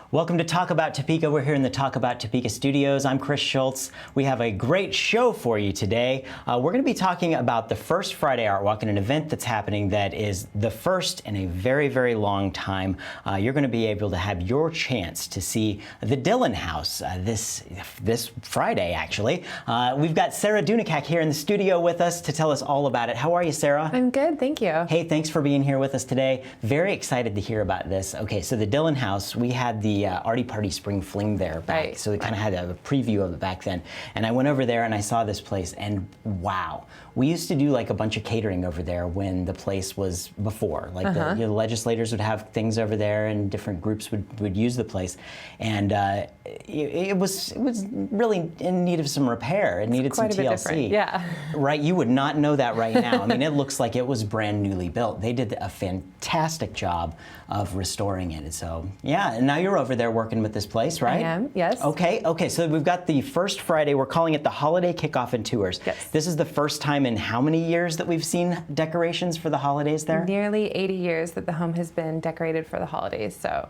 Welcome to Talk About Topeka. We're here in the Talk About Topeka studios. I'm Chris Schultz. We have a great show for you today. We're going to be talking about the first Friday Art Walk, and an event that's happening that is the first in a very, very long time. You're going to be able to have your chance to see the Dillon House this Friday, actually. We've got Sarah Dunekack here in the studio with us to tell us all about it. How are you, Sarah? I'm good, thank you. Hey, thanks for being here with us today. Very excited to hear about this. Okay, so the Dillon House, we had the Arty Party Spring Fling there back, right. So we kind of had a preview of it back then. And I went over there and I saw this place, and wow. We used to do like a bunch of catering over there when the place was before. Like the legislators would have things over there, and different groups would use the place. And it was really in need of some repair. It needed some TLC. Yeah. Right, you would not know that right now. I mean, it looks like it was brand newly built. They did a fantastic job of restoring it. So yeah, and now you're over there working with this place, right? I am, yes. Okay, so we've got the first Friday. We're calling it the Holiday Kickoff and Tours. Yes. This is the first time in how many years that we've seen decorations for the holidays there? Nearly 80 years that the home has been decorated for the holidays, so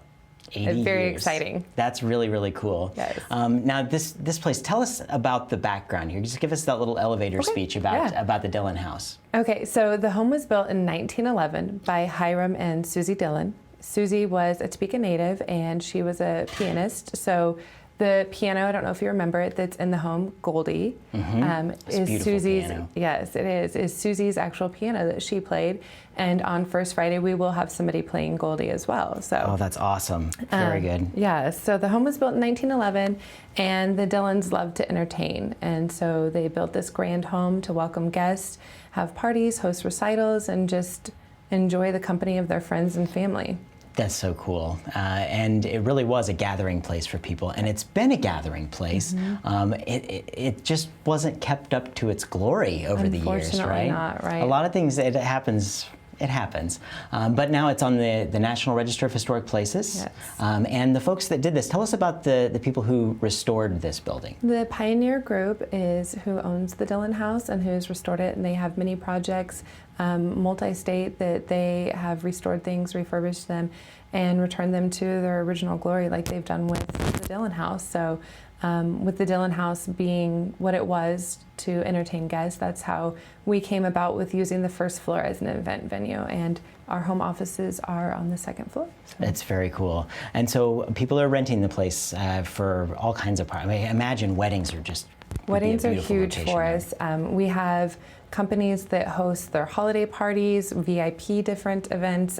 it's very exciting. That's really, really cool. Yes. Now this place, tell us about the background here. Just give us that little elevator speech about the Dillon House. Okay, so the home was built in 1911 by Hiram and Susie Dillon. Susie was a Topeka native, and she was a pianist. So the piano, I don't know if you remember it, that's in the home, Goldie, is Susie's. Piano. Yes, it is Susie's actual piano that she played. And on First Friday, we will have somebody playing Goldie as well. So. Oh, that's awesome. Very good. Yeah, so the home was built in 1911, and the Dillons loved to entertain. And so they built this grand home to welcome guests, have parties, host recitals, and just enjoy the company of their friends and family. That's so cool. And it really was a gathering place for people, and it's been a gathering place. It just wasn't kept up to its glory over the years, right? Unfortunately not, right. A lot of things, it happens. But now it's on the National Register of Historic Places. Yes. And the folks that did this, tell us about the people who restored this building. The Pioneer Group is who owns the Dillon House and who's restored it, and they have many projects, multi-state, that they have restored things, refurbished them, and returned them to their original glory like they've done with the Dillon House. So with the Dillon House being what it was to entertain guests, that's how we came about with using the first floor as an event venue, and our home offices are on the second floor. So. That's very cool. And so people are renting the place for all kinds of, I mean, imagine weddings are just Weddings are huge for us. We have companies that host their holiday parties, VIP different events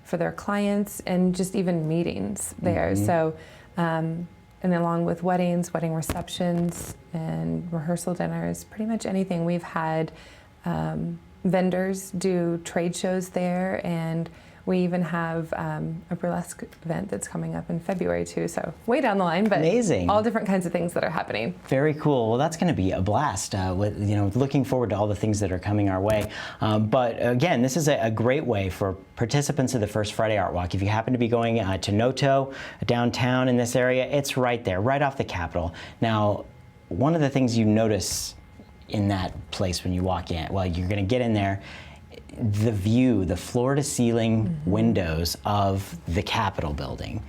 for their clients, and just even meetings there. So, and along with weddings, wedding receptions, and rehearsal dinners, pretty much anything. We've had vendors do trade shows there, and we even have a burlesque event that's coming up in February too, so way down the line, but amazing. All different kinds of things that are happening. Very cool. Well, that's going to be a blast. Looking forward to all the things that are coming our way. But again, this is a great way for participants of the First Friday Art Walk. If you happen to be going to Noto, downtown in this area, it's right there, right off the Capitol. Now, one of the things you notice in that place when you walk in, well, you're going to get in there, the view, the floor-to-ceiling windows of the Capitol building.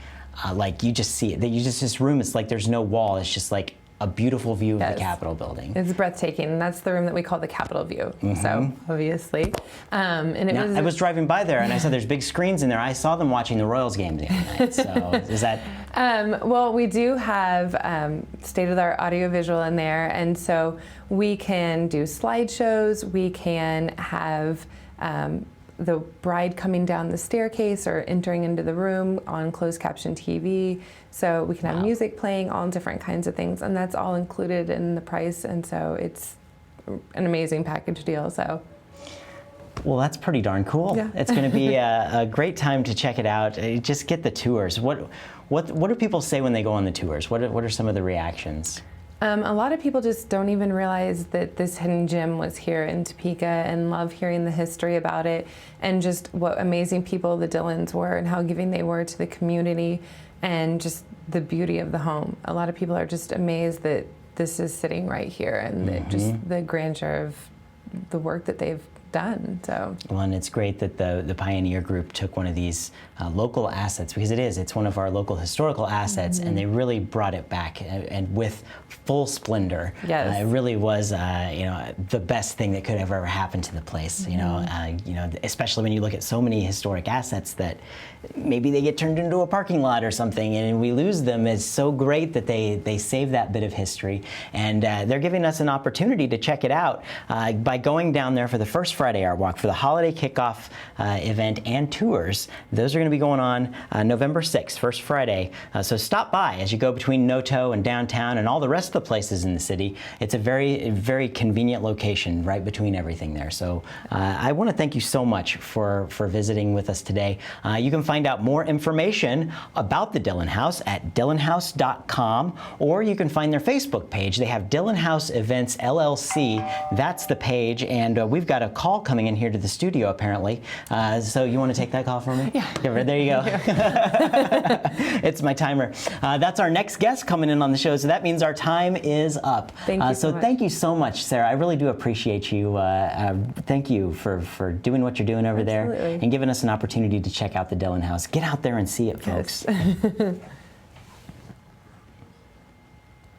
Like you just see it. This room, it's like there's no wall. It's just like a beautiful view of the Capitol building. It's breathtaking, and that's the room that we call the Capitol View. So obviously, and I was driving by there, and I saw there's big screens in there. I saw them watching the Royals game the other night. So is that? Well, we do have state-of-the-art audiovisual in there, and so we can do slideshows. We can have the bride coming down the staircase or entering into the room on closed caption TV. So we can have music playing, all different kinds of things, and that's all included in the price, and so it's an amazing package deal. So. Well, that's pretty darn cool. Yeah. It's going to be a great time to check it out. Just get the tours. What do people say when they go on the tours? What are some of the reactions? A lot of people just don't even realize that this hidden gem was here in Topeka, and love hearing the history about it, and just what amazing people the Dillons were and how giving they were to the community, and just the beauty of the home. A lot of people are just amazed that this is sitting right here, and that just the grandeur of the work that they've done. So, well, and it's great that the Pioneer Group took one of these local assets, because it's one of our local historical assets, and they really brought it back and with full splendor. Yes. It really was the best thing that could have ever happened to the place. Especially when you look at so many historic assets that maybe they get turned into a parking lot or something and we lose them. It's so great that they save that bit of history, and they're giving us an opportunity to check it out by going down there for the first Friday Art Walk, for the holiday kickoff event and tours. Those are going to be going on November 6th, first Friday. So stop by as you go between Noto and downtown and all the rest of the places in the city. It's a very, very convenient location right between everything there. So I want to thank you so much for visiting with us today. You can find out more information about the Dillon House at dillonhouse.com, or you can find their Facebook page. They have Dillon House Events LLC. That's the page, and we've got a call coming in here to the studio apparently. So you want to take that call for me? Yeah. There you go. It's my timer. That's our next guest coming in on the show, so that means our time is up. Thank you so much. Thank you so much, Sarah. I really do appreciate you. Thank you for doing what you're doing over there and giving us an opportunity to check out the Dillon House. Get out there and see it, folks. Yes.